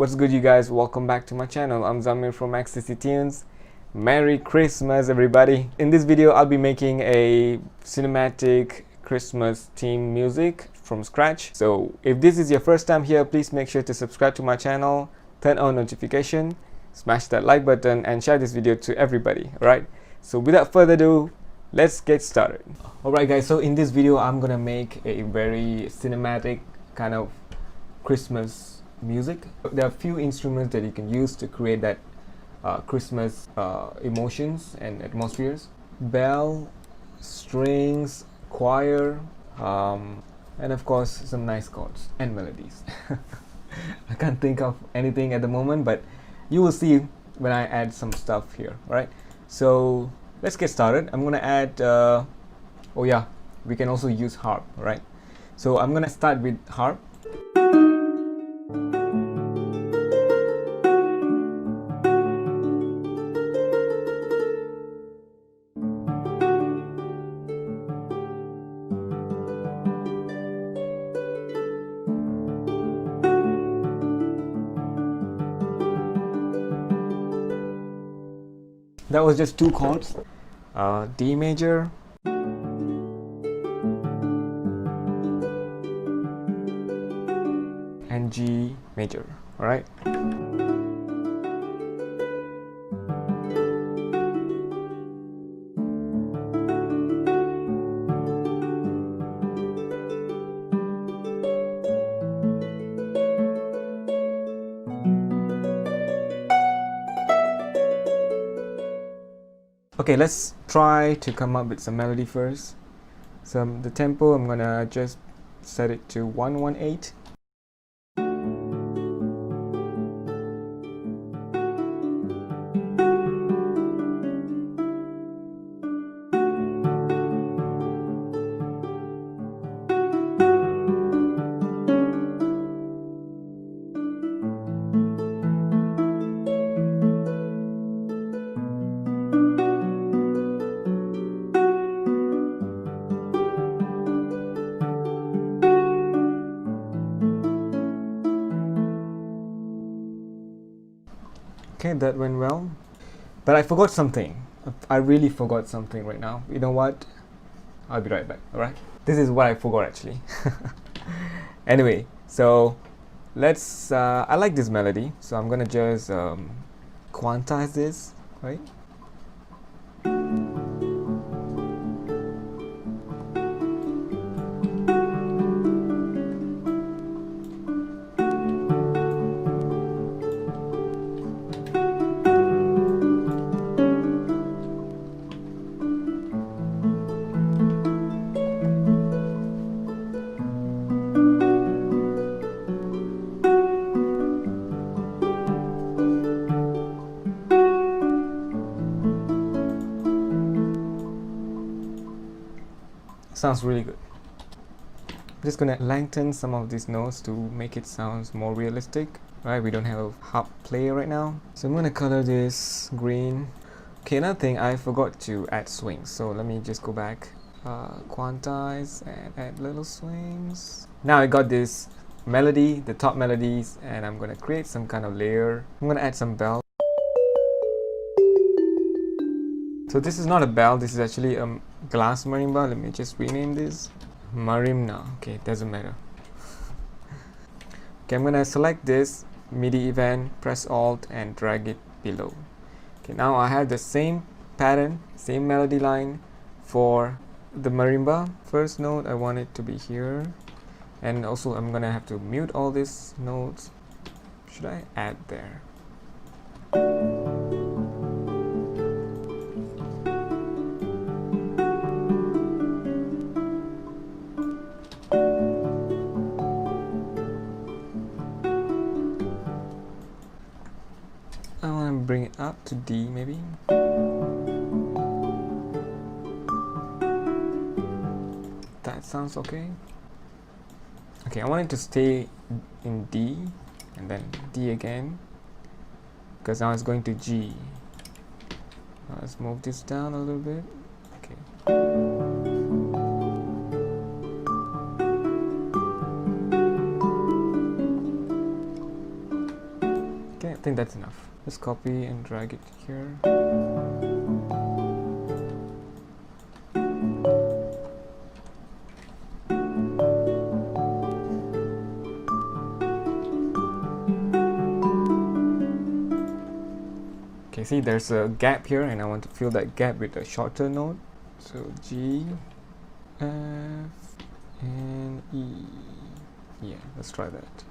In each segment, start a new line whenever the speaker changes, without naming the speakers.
What's good, you guys? Welcome back to my channel. I'm Zamir from XCC Tunes. Merry Christmas, everybody. In this video, I'll be making a cinematic Christmas theme music from scratch. So if this is your first time here, please make sure to subscribe to my channel, turn on notification, smash that like button, and share this video to everybody. Alright, so without further ado, let's get started. Alright guys, so in this video I'm gonna make a very cinematic kind of Christmas music. There are a few instruments that you can use to create that Christmas emotions and atmospheres. Bell, strings, choir, and of course some nice chords and melodies. I can't think of anything at the moment, but you will see when I add some stuff here. Alright, so let's get started. I'm gonna add oh yeah, we can also use harp. Right, so I'm gonna start with harp. That was just two chords, D major, and G major. All right. Okay, let's try to come up with some melody first. So the tempo, I'm gonna just set it to 118. Okay, that went well, but I forgot something. I really forgot something right now. You know what? I'll be right back. Alright, this is what I forgot actually. Anyway, so let's I like this melody, so I'm gonna just quantize this, right? Sounds really good. I'm just gonna lengthen some of these notes to make it sound more realistic. Right, we don't have a harp player right now, so I'm gonna color this green. Okay, another thing, I forgot to add swings, so let me just go back, quantize and add little swings. Now I got this melody, the top melodies, and I'm gonna create some kind of layer. I'm gonna add some bell. So this is not a bell, this is actually a glass marimba. Let me just rename this marimba. Okay, doesn't matter. Okay, I'm gonna select this MIDI event, press Alt and drag it below. Okay, now I have the same pattern, same melody line for the marimba. First note, I want it to be here, and also I'm gonna have to mute all these notes. Should I add there? Bring it up to D maybe. That sounds okay. Okay, I want it to stay in D and then D again, because now it's going to G. Now let's move this down a little bit. Okay. Okay, I think that's enough. Just copy and drag it here. Okay, see there's a gap here and I want to fill that gap with a shorter note. So G, F, and E. Yeah, let's try that.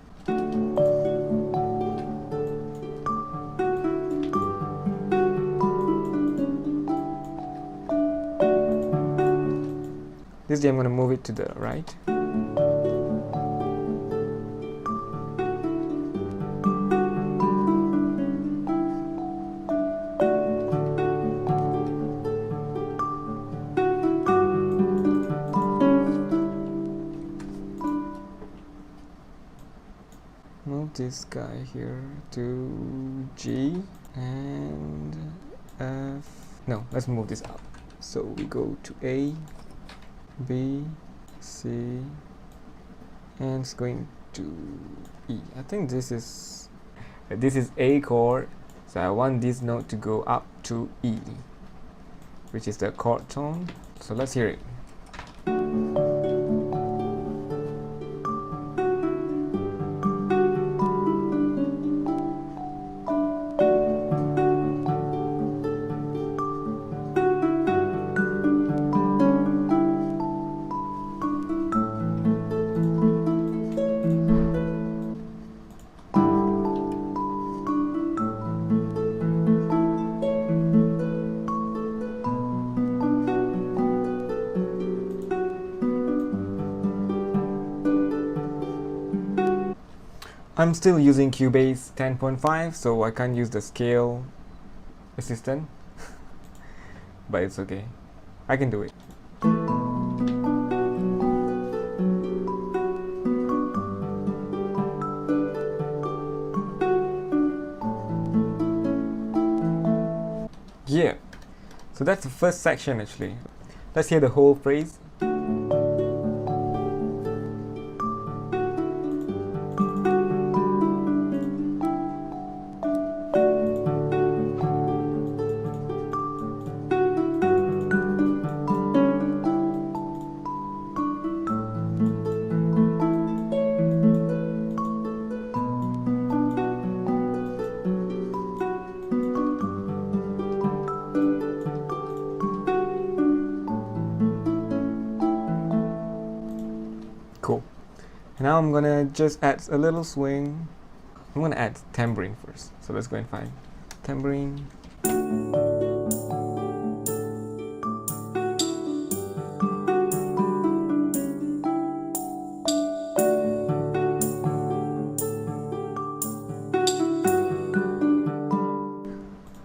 This G I'm going to move it to the right. Move this guy here to G and F. No, let's move this up. So we go to A, B, C, and it's going to E. I think this is A chord, so I want this note to go up to E, which is the chord tone. So let's hear it. I'm still using Cubase 10.5, so I can't use the scale assistant, but it's okay. I can do it. Yeah, so that's the first section actually. Let's hear the whole phrase. Cool. And now I'm gonna just add a little swing. I'm gonna add tambourine first. So let's go and find tambourine. I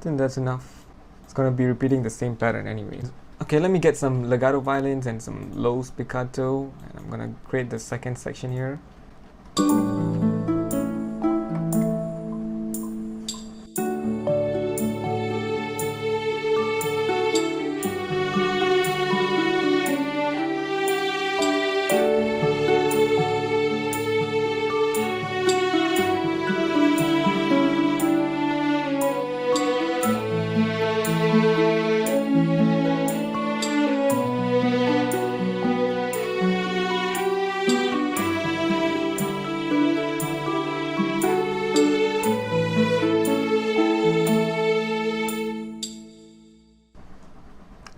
think that's enough. It's gonna be repeating the same pattern anyways. Okay, let me get some legato violins and some low spiccato, and I'm gonna create the second section here.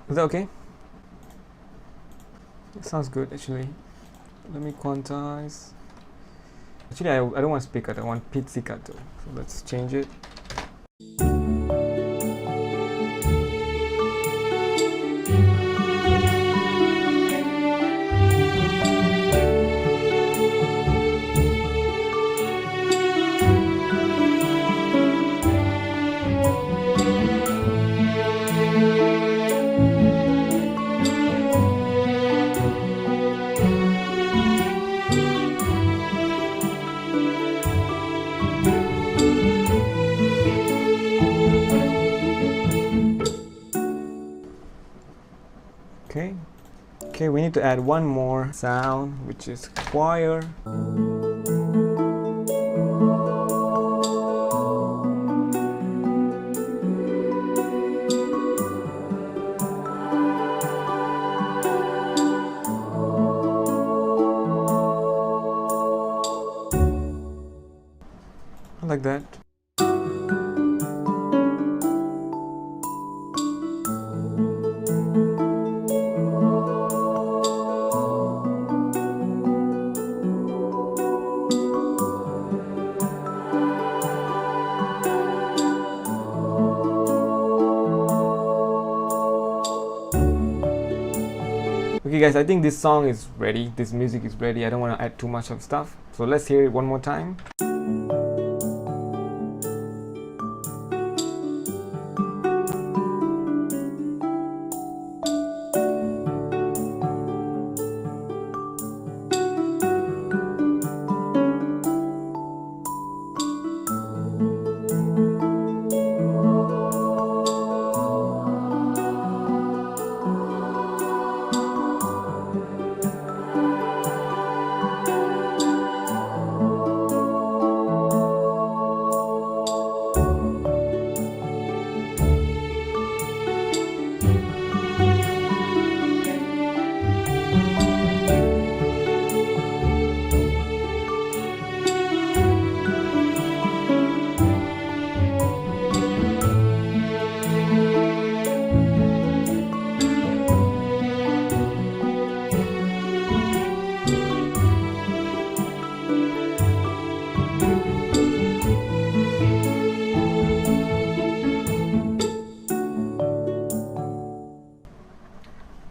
Is that okay? It sounds good actually. Let me quantize. Actually, I don't want spiccato, I want pizzicato. So let's change it. Okay, we need to add one more sound, which is choir. I like that. Okay guys, I think this song is ready, this music is ready. I don't want to add too much of stuff, so let's hear it one more time.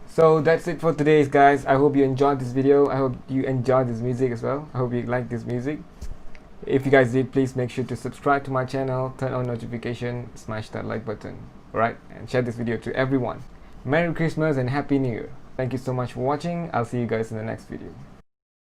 So that's it for today, guys. I hope you enjoyed this video. I hope you enjoyed this music as well. I hope you like this music. If you guys did, please make sure to subscribe to my channel, turn on notification, smash that like button, alright, and share this video to everyone. Merry Christmas and Happy New Year. Thank you so much for watching. I'll see you guys in the next video.